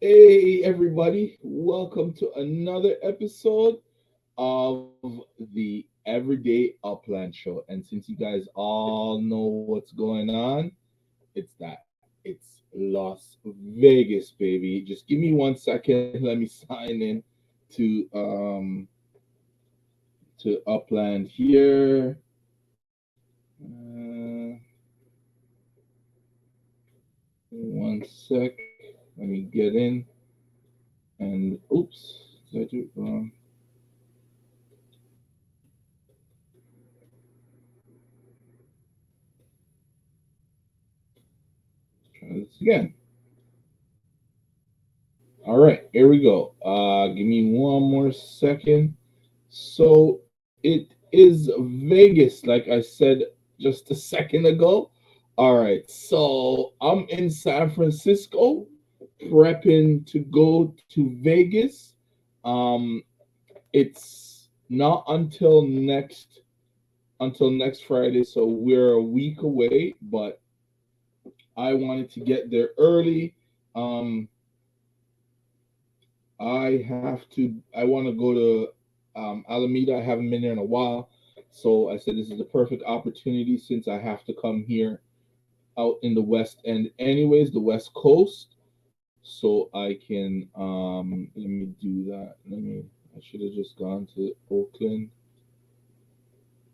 Hey, everybody, welcome to another episode of the Everyday Upland Show. And since you guys all know what's going on, it's Las Vegas, baby. Just give me 1 second. Let me sign in to Upland here. One sec. Let me get in. And oops, did I do it wrong? Try this again. All right, here we go. Give me one more second. So it is Vegas, like I said just a second ago. All right, so I'm in San Francisco, prepping to go to Vegas. Um, it's not until next Friday, so we're a week away. But I wanted to get there early. Um, I want to go to Alameda. I haven't been there in a while. So I said this is the perfect opportunity since I have to come here out in the West End, anyways, the West Coast. So I can, let me do that. I should have just gone to Oakland.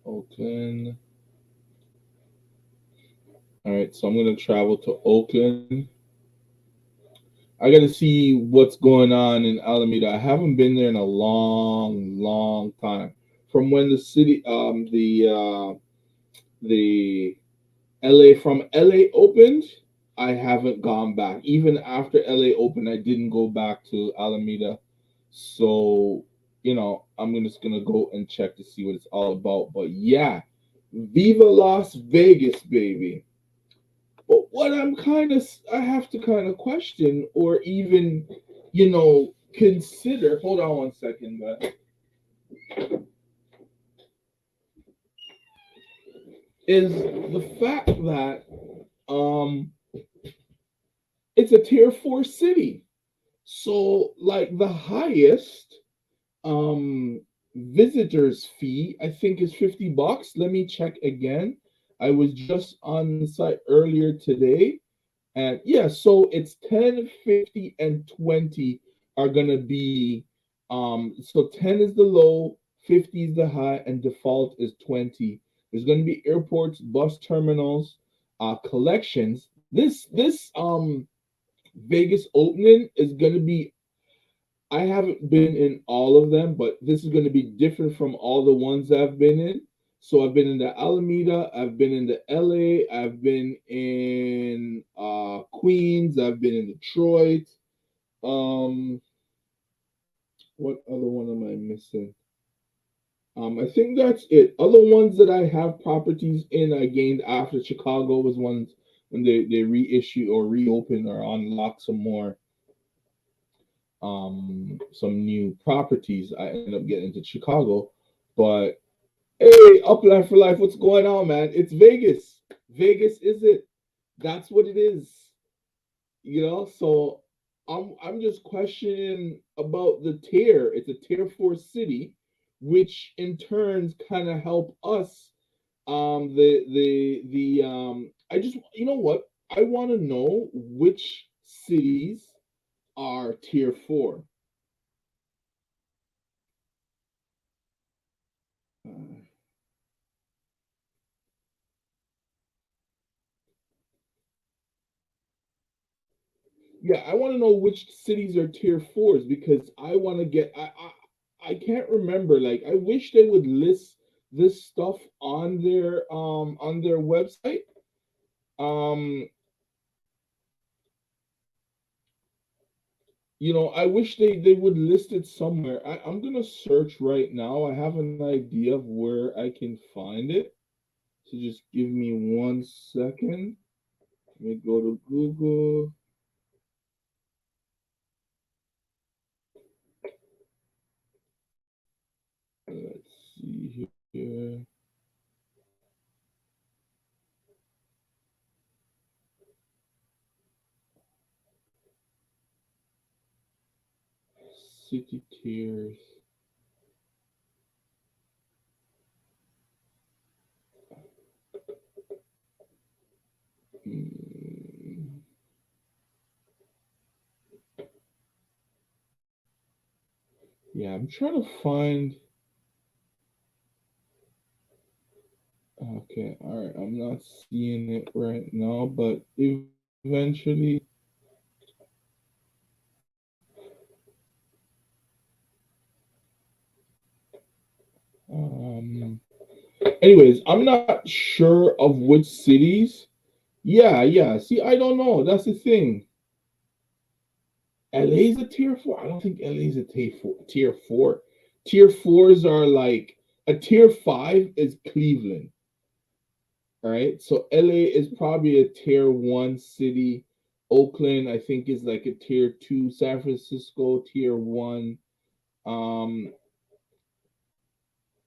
Oakland. All right. So I'm going to travel to Oakland. I got to see what's going on in Alameda. I haven't been there in a long, long time. From when the LA opened, I haven't gone back. Even after LA opened, I didn't go back to Alameda. So, just gonna go and check to see what it's all about. But yeah, Viva Las Vegas, baby. But what I have to kind of question or even, consider. Hold on 1 second, guys. Is the fact that um it's a tier 4 city. So like the highest visitors fee I think is $50. Let me check again. I was just on site earlier today, and yeah, so it's 10, 50, and 20 are gonna be so 10 is the low, 50 is the high, and default is 20. There's gonna be airports, bus terminals, collections. This Vegas opening is gonna be, I haven't been in all of them, but this is going to be different from all the ones I've been in. So I've been in the Alameda, I've been in the LA, I've been in Queens, I've been in Detroit. Um, what other one am I missing? I think that's it. Other ones that I have properties in, I gained after Chicago was ones when they reissue or reopen or unlock some new properties. I ended up getting to Chicago, but hey, Upland for Life, what's going on, man? It's Vegas. Vegas is it? That's what it is. So I'm just questioning about the tier. It's a tier 4 city, which in turns kind of help us. I just, you know what? I want to know which cities are tier 4. Uh, Yeah, I want to know which cities are tier 4s because I want to get. I can't remember. Like, I wish they would list this stuff on their website. Um, I wish they would list it somewhere. I'm gonna search right now. I have an idea of where I can find it. So just give me 1 second. Let me go to Google. Let's see here. city tiers. Hmm. Yeah, I'm trying to find. Okay, all right. I'm not seeing it right now, but eventually, um, anyways, I'm not sure of which cities. Yeah, yeah. See, I don't know. That's the thing. LA's a tier four. I don't think LA's a tier four. Tier four. Tier fours are like a tier five is Cleveland. All right. So LA is probably a tier one city. Oakland, I think, is like a tier two. San Francisco, tier one. Um,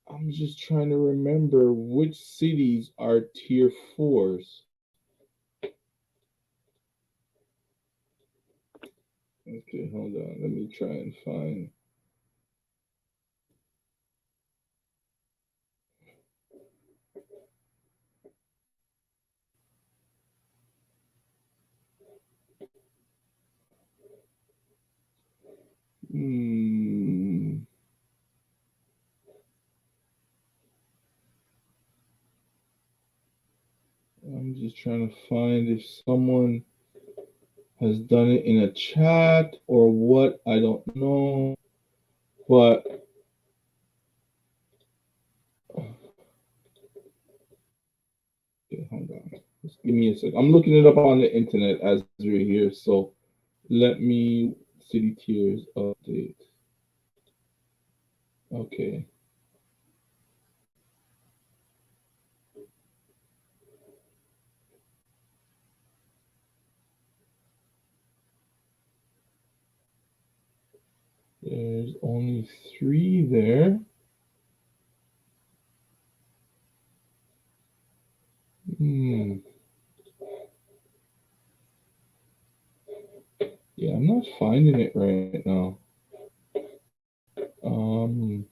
I'm just trying to remember which cities are tier fours. Okay, hold on. Let me try and find. Hmm. I'm just trying to find if someone has done it in a chat or what. I don't know. But okay, hold on. Just give me a sec. I'm looking it up on the internet as we're here. So let me city tiers update. Okay. There's only three there. Hmm. Yeah, I'm not finding it right now. Um,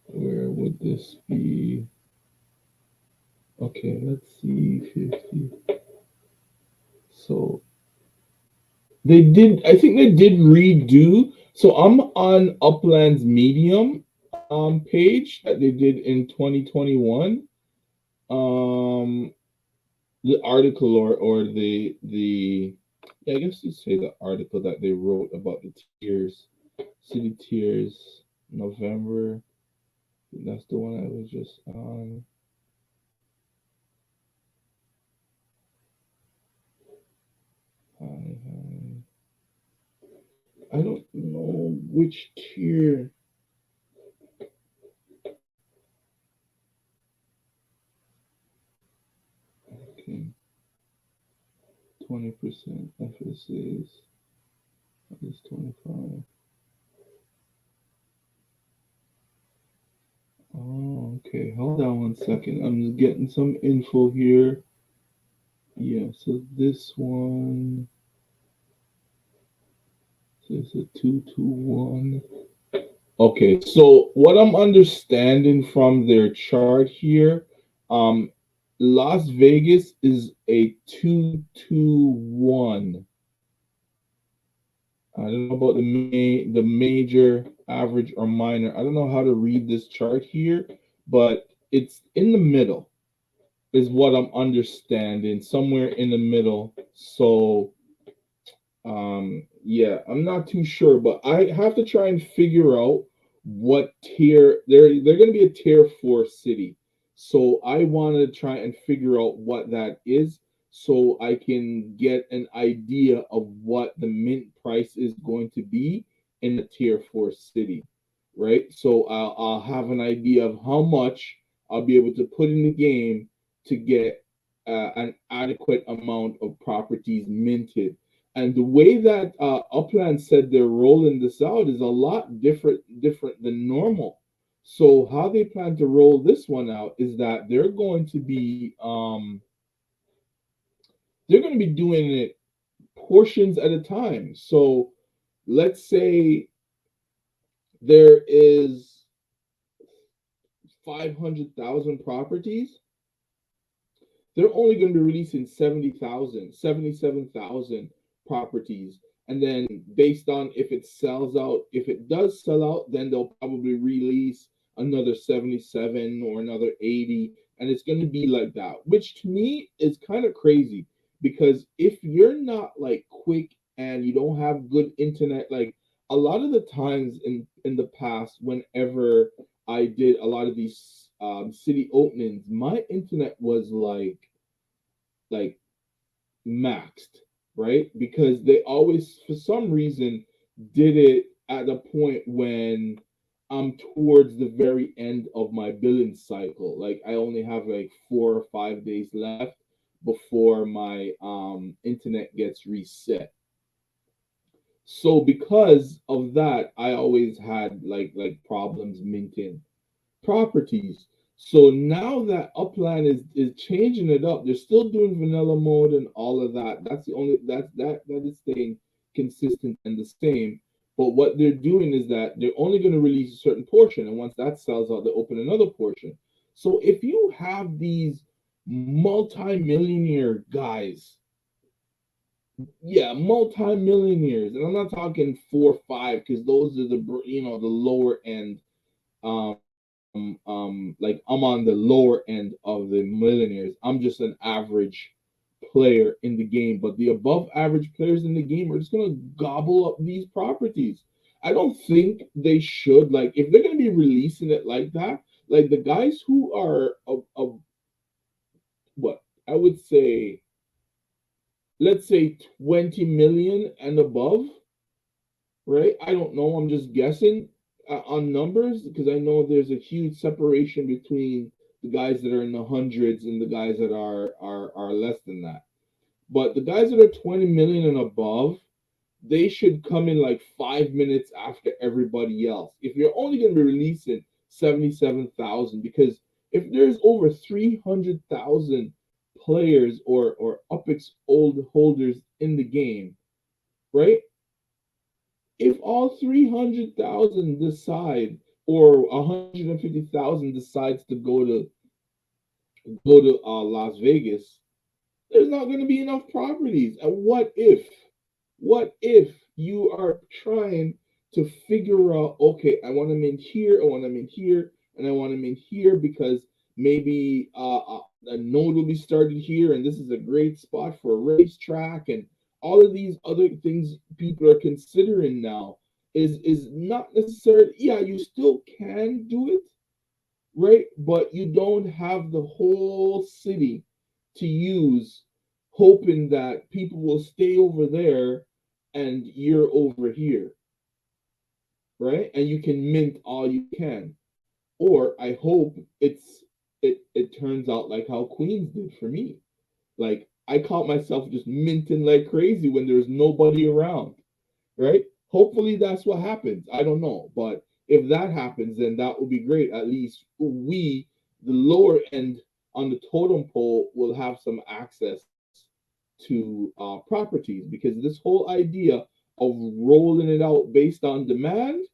where would this be? Okay, let's see. 50. So they did. I think they did redo. So I'm on Upland's Medium page that they did in 2021. Um, the article or the yeah, I guess you say the article that they wrote about the tiers, city tiers, November. That's the one I was just on. Hi, hi. I don't know which tier. Okay, 20% FSAs. At least 25. Oh, okay. Hold on one second. I'm just getting some info here. Yeah, so this one is a 221. Okay, so what I'm understanding from their chart here, um, Las Vegas is a 221. I don't know about the major, average, or minor. I don't know how to read this chart here, but it's in the middle, is what I'm understanding, somewhere in the middle. So yeah, I'm not too sure, but I have to try and figure out what tier they're going to be a tier 4 city. So I want to try and figure out what that is so I can get an idea of what the mint price is going to be in a tier 4 city, right? So I'll have an idea of how much I'll be able to put in the game to get an adequate amount of properties minted. And the way that Upland said they're rolling this out is a lot different than normal. So how they plan to roll this one out is that they're going to be doing it portions at a time. So let's say there is 500,000 properties, they're only going to be releasing 70,000, 77,000 properties. And then based on if it sells out, if it does sell out, then they'll probably release another 77 or another 80. And it's going to be like that, which to me is kind of crazy because if you're not like quick and you don't have good internet, like a lot of the times in the past, whenever I did a lot of these city openings, my internet was like maxed, right? Because they always, for some reason, did it at a point when I'm towards the very end of my billing cycle. Like I only have like 4 or 5 days left before my internet gets reset. So because of that, I always had like problems minting properties. So now that Upland is changing it up, they're still doing vanilla mode and all of that. That's the only that is staying consistent and the same. But what they're doing is that they're only going to release a certain portion, and once that sells out, they open another portion. So if you have these multi-millionaire guys, yeah, multi-millionaires, and I'm not talking 4 or 5 because those are the lower end like I'm on the lower end of the millionaires. I'm just an average player in the game, but the above average players in the game are just gonna gobble up these properties. I don't think they should, like if they're gonna be releasing it like that, like the guys who are of what I would say, let's say 20 million and above, right? I don't know. I'm just guessing on numbers because I know there's a huge separation between the guys that are in the hundreds and the guys that are less than that. But the guys that are 20 million and above, they should come in like 5 minutes after everybody else. If you're only going to be releasing 77,000, because if there's over 300,000 players or Upix old holders in the game, right? If all 300,000 decide, or 150,000 decides to go to Las Vegas, there's not going to be enough properties. And what if you are trying to figure out, okay, I want them in here, I want them in here, and I want them in here because maybe a node will be started here, and this is a great spot for a racetrack, and all of these other things people are considering now is not necessarily, yeah, you still can do it, right? But you don't have the whole city to use, hoping that people will stay over there and you're over here, right? And you can mint all you can. Or I hope it turns out like how Queens did for me. Like I caught myself just minting like crazy when there's nobody around, right? Hopefully that's what happens. I don't know, but if that happens, then that would be great. At least we, the lower end on the totem pole, will have some access to properties because this whole idea of rolling it out based on demand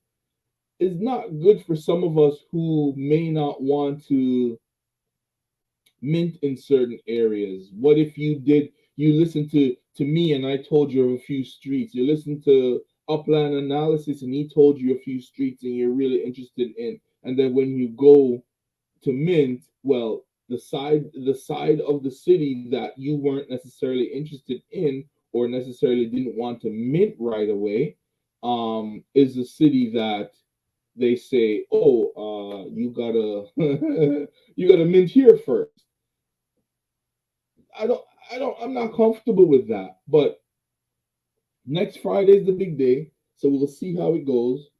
is not good for some of us who may not want to mint in certain areas. What if you listen to me and I told you of a few streets. You listen to upland analysis and he told you a few streets and you're really interested in. And then when you go to mint, well, the side of the city that you weren't necessarily interested in or necessarily didn't want to mint right away, is a city that they say, oh, you gotta you gotta mint here first. I'm not comfortable with that. But next Friday is the big day, so we'll see how it goes.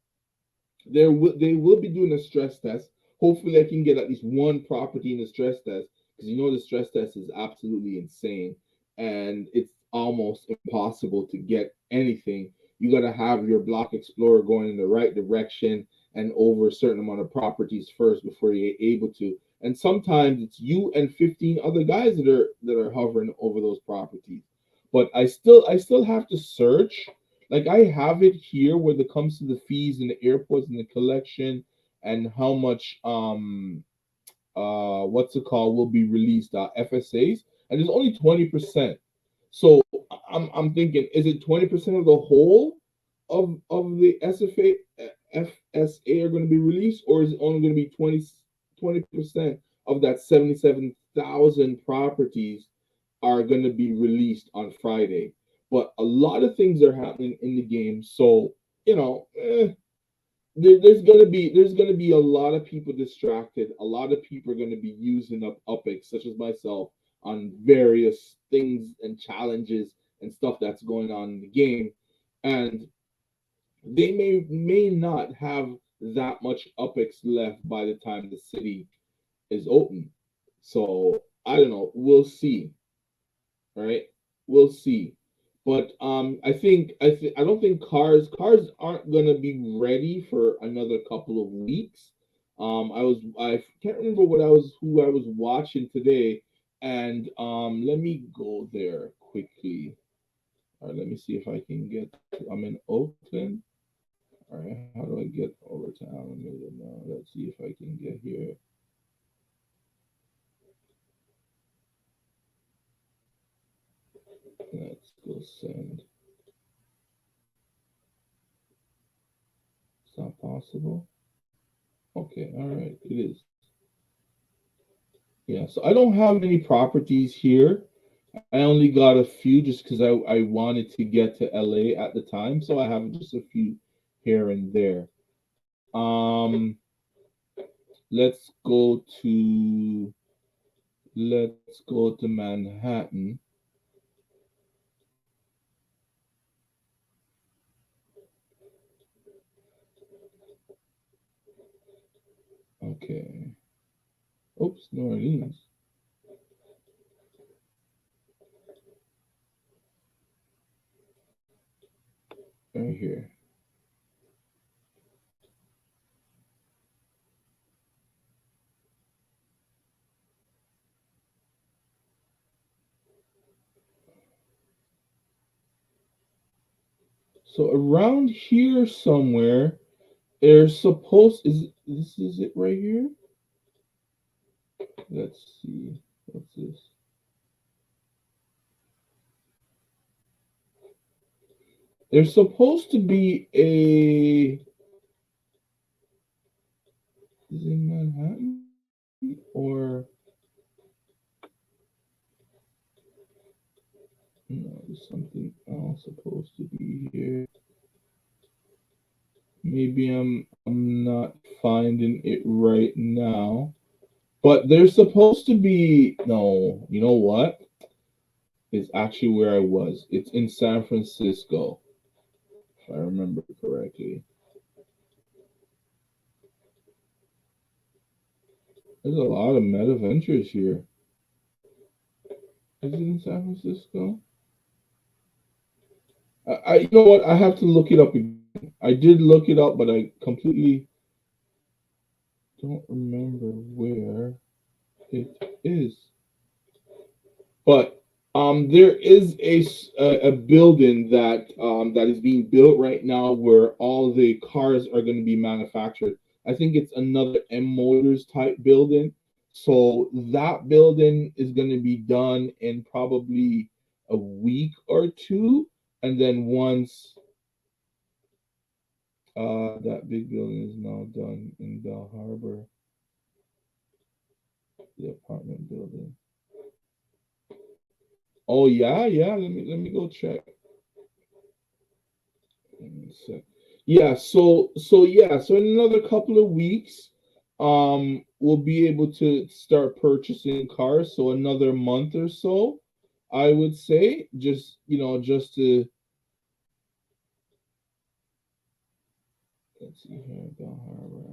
They will be doing a stress test. Hopefully, I can get at least one property in the stress test because the stress test is absolutely insane and it's almost impossible to get anything. You got to have your block explorer going in the right direction and over a certain amount of properties first before you're able to. And sometimes it's you and 15 other guys that are hovering over those properties. But I still have to search like I have it here when it comes to the fees and the airports and the collection and how much what's it called will be released, FSAs, and there's only 20%. So I'm thinking, is it 20% of the whole of the SFA FSA are going to be released, or is it only going to be 20% of that 77,000 properties are going to be released on Friday? But a lot of things are happening in the game, so you know. There's gonna be a lot of people distracted. A lot of people are gonna be using up UPX, such as myself, on various things and challenges and stuff that's going on in the game, and they may not have that much UPX left by the time the city is open. So I don't know. We'll see, right? We'll see. But I don't think cars aren't gonna be ready for another couple of weeks. I can't remember what I was who I was watching today, and let me go there quickly. All right, let me see if I can get. I'm in Oakland. All right, how do I get over to Alameda now? Let's see if I can get here. Let's go send. It's not possible. Okay, all right, it is. Yeah, so I don't have any properties here. I only got a few just because I wanted to get to LA at the time, so I have just a few here and there. Let's go to Manhattan. Okay. Oops, New Orleans. Right here. So around here somewhere, there's supposed is it right here? Let's see. What's this? There's supposed to be a is it Manhattan or no? There's something else supposed to be here. Maybe I'm not finding it right now. But there's supposed to be no. You know what? It's actually where I was. It's in San Francisco, if I remember correctly. There's a lot of meta ventures here. Is it in San Francisco? You know what? I have to look it up again. I did look it up, but I completely don't remember where it is. But there is a building that is being built right now where all the cars are going to be manufactured. I think it's another M Motors type building. So that building is going to be done in probably a week or two, and then once that big building is now done in Bell Harbor, the apartment building. Oh yeah, yeah. Let me go check. So, yeah, so in another couple of weeks, we'll be able to start purchasing cars. So another month or so, I would say, just to let's see here, Bell Harbor.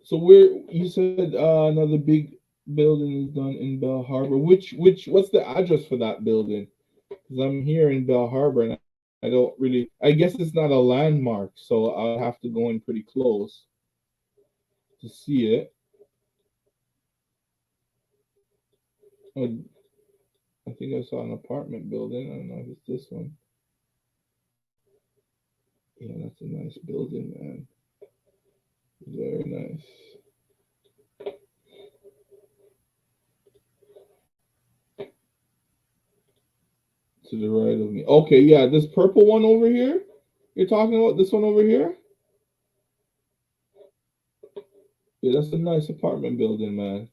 So where you said another big building is done in Bell Harbor. What's the address for that building? Because I'm here in Bell Harbor and I don't really. I guess it's not a landmark, so I'll have to go in pretty close to see it. Oh, I think I saw an apartment building. I don't know if it's this one. Yeah, that's a nice building, man. Very nice. To the right of me. Okay, yeah, this purple one over here. You're talking about this one over here? Yeah, that's a nice apartment building, man.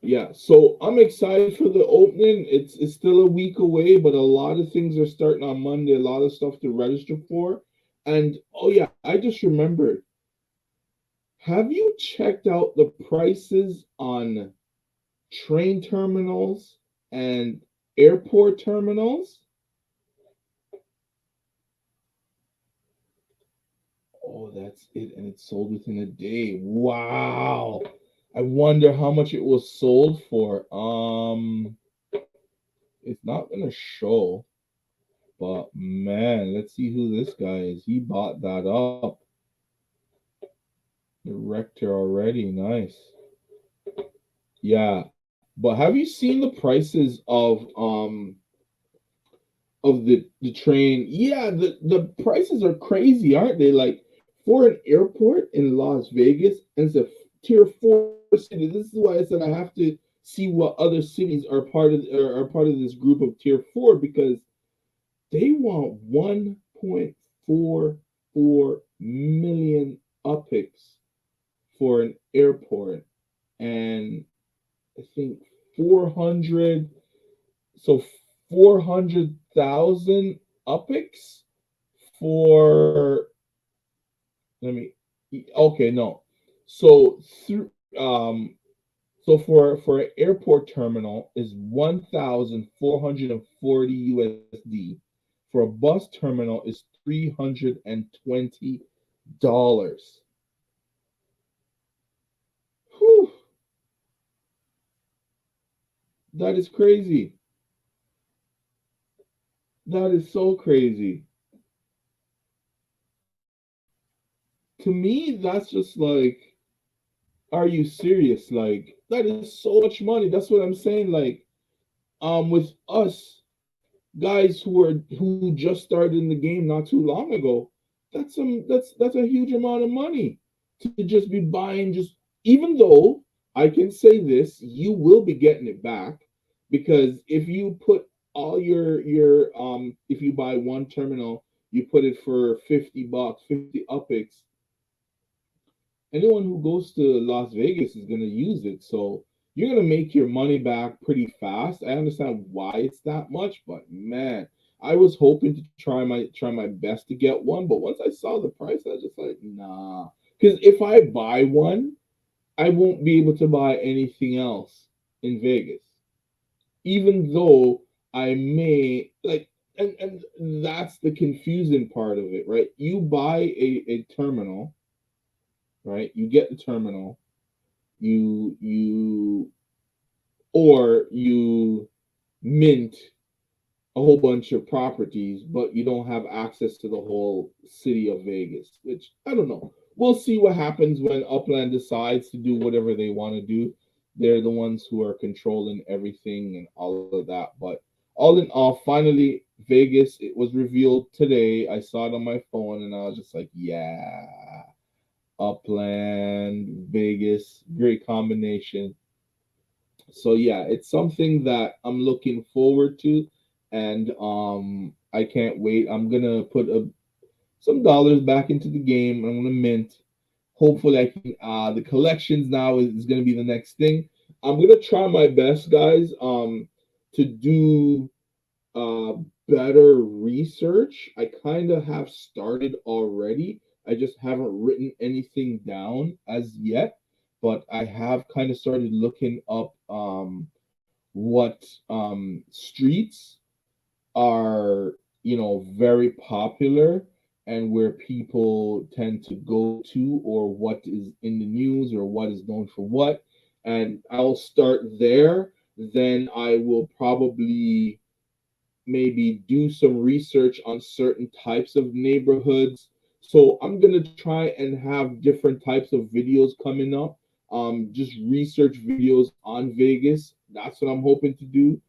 Yeah, so I'm excited for the opening. It's still a week away, but a lot of things are starting on Monday. A lot of stuff to register for. And oh yeah, I just remembered. Have you checked out the prices on train terminals and airport terminals? Oh, that's it, and it's sold within a day. Wow. I wonder how much it was sold for. It's not gonna show, but man, let's see who this guy is. He bought that up. Director already, nice. Yeah, but have you seen the prices of the train? Yeah, the prices are crazy, aren't they? Like for an airport in Las Vegas, and it's a tier 4 city. This is why I said I have to see what other cities are part of this group of tier 4 because they want 1.44 million upics for an airport, and I think 400 so 400,000 upics for let me okay no so through so for an airport terminal is 1,440 USD. For a bus terminal is $320. Whew, that is crazy. That is so crazy. To me, that's just like, are you serious? Like, that is so much money. That's what I'm saying. Like, with us guys who just started in the game not too long ago, that's a huge amount of money to just be buying. Just even though I can say this, you will be getting it back because if you put all your if you buy one terminal, you put it for $50, 50 upics, anyone who goes to Las Vegas is going to use it. So you're going to make your money back pretty fast. I understand why it's that much, but man, I was hoping to try my best to get one, but once I saw the price, I was just like, nah. Because if I buy one, I won't be able to buy anything else in Vegas, even though I may like. And that's the confusing part of it, right? You buy a terminal, right? You get the terminal, you or you mint a whole bunch of properties, but you don't have access to the whole city of Vegas, which I don't know. We'll see what happens when Upland decides to do whatever they want to do. They're the ones who are controlling everything and all of that. But all in all, finally, Vegas, it was revealed today. I saw it on my phone and I was just like, yeah, Upland, Vegas, great combination. So yeah, it's something that I'm looking forward to, and I can't wait. I'm gonna put some dollars back into the game. I'm gonna mint. Hopefully, I can. The collections now is gonna be the next thing. I'm gonna try my best, guys. To do uh, better research. I kind of have started already. I just haven't written anything down as yet, but I have kind of started looking up what streets are, very popular and where people tend to go to, or what is in the news, or what is known for what. And I'll start there. Then I will probably maybe do some research on certain types of neighborhoods. So I'm going to try and have different types of videos coming up just research videos on Vegas. That's what I'm hoping to do.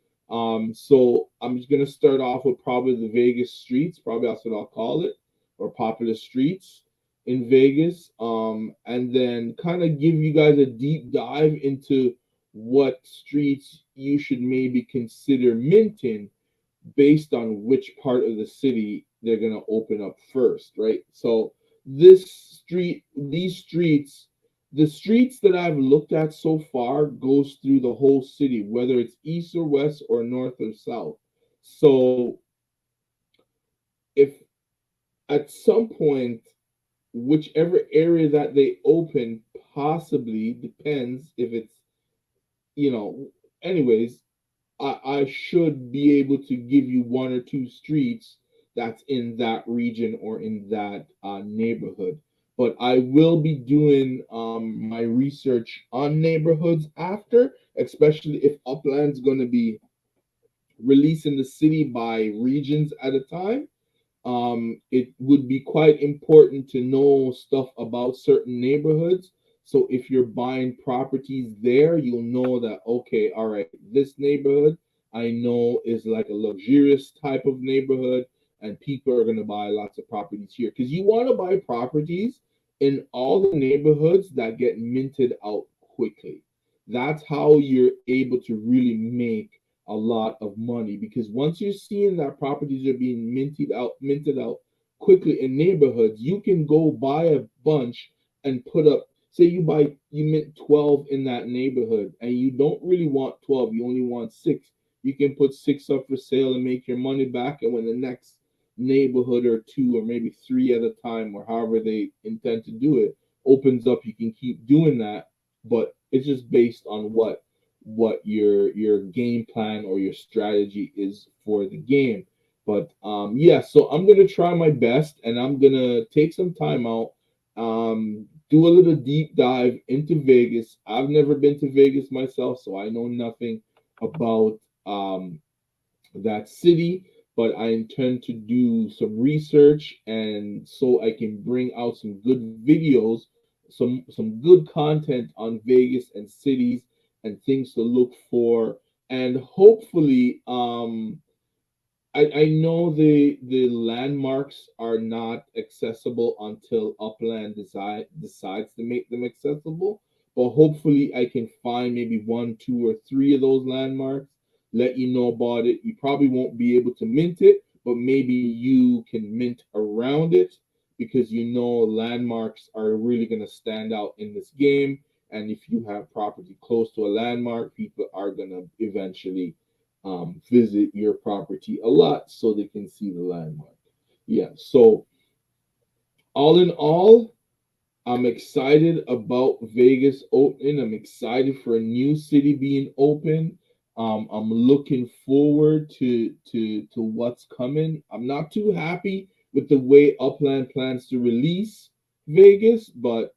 So I'm just gonna start off with probably the Vegas streets. Probably that's what I'll call it, or popular streets in Vegas. And then kind of give you guys a deep dive into what streets you should maybe consider minting based on which part of the city they're going to open up first, right? So these streets, the streets that I've looked at so far goes through the whole city, whether it's east or west or north or south. So if at some point, whichever area that they open possibly depends if it's, you know, anyways, I should be able to give you one or two streets that's in that region or in that neighborhood. But I will be doing my research on neighborhoods after, especially if Upland's going to be releasing the city by regions at a time. It would be quite important to know stuff about certain neighborhoods. So if you're buying properties there, you'll know that, okay, all right, this neighborhood I know is like a luxurious type of neighborhood, and people are going to buy lots of properties here because you want to buy properties in all the neighborhoods that get minted out quickly. That's how you're able to really make a lot of money, because once you're seeing that properties are being minted out quickly in neighborhoods, you can go buy a bunch and put up, say you mint 12 in that neighborhood and you don't really want 12, you only want 6. You can put 6 up for sale and make your money back, and when the next neighborhood or two or maybe 3 at a time or however they intend to do it opens up, you can keep doing that. But it's just based on what your game plan or your strategy is for the game. But yeah, so I'm gonna try my best, and I'm gonna take some time out, do a little deep dive into Vegas. I've never been to Vegas myself, so I know nothing about that city, but I intend to do some research, and so I can bring out some good videos, some good content on Vegas and cities and things to look for, and hopefully I know the landmarks are not accessible until Upland decides to make them accessible, but hopefully I can find maybe one, two, or three of those landmarks, let you know about it. You probably won't be able to mint it, but maybe you can mint around it, because you know landmarks are really going to stand out in this game. And if you have property close to a landmark, people are going to eventually visit your property a lot so they can see the landmark. Yeah, so all in all, I'm excited about Vegas opening. I'm excited for a new city being open. I'm looking forward to what's coming. I'm not too happy with the way Upland plans to release Vegas, but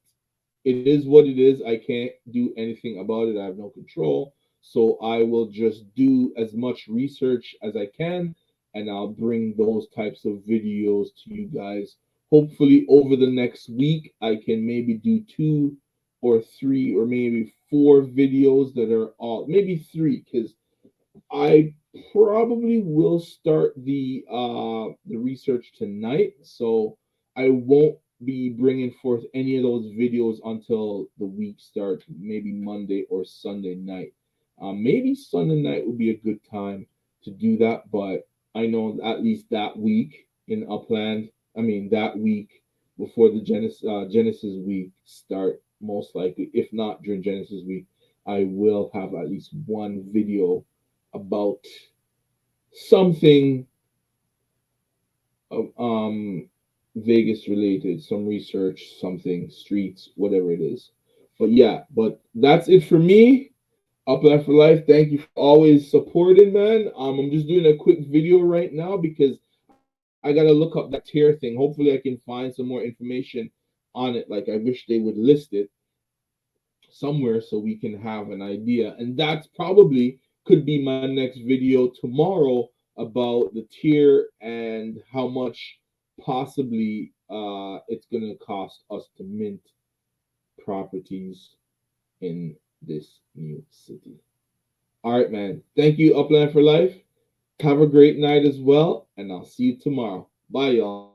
it is what it is. I can't do anything about it. I have no control. So I will just do as much research as I can, and I'll bring those types of videos to you guys. Hopefully, over the next week, I can maybe do 2 or 3 or maybe 4 videos that are all, maybe 3, because I probably will start the research tonight, so I won't be bringing forth any of those videos until the week starts, maybe Monday or Sunday night. Maybe Sunday night would be a good time to do that, but I know at least that week in Upland, I mean that week before the Genesis week start, most likely, if not during Genesis week, I will have at least one video about something Vegas related, some research, something streets, whatever it is. But yeah, but that's it for me. Upland for life. Thank you for always supporting, man. I'm just doing a quick video right now because I gotta look up that tier thing. Hopefully, I can find some more information on it. Like, I wish they would list it somewhere so we can have an idea. And that's probably could be my next video tomorrow about the tier and how much possibly it's gonna cost us to mint properties in this new city. All right, man. Thank you, Upland for Life. Have a great night as well, and I'll see you tomorrow. Bye, y'all.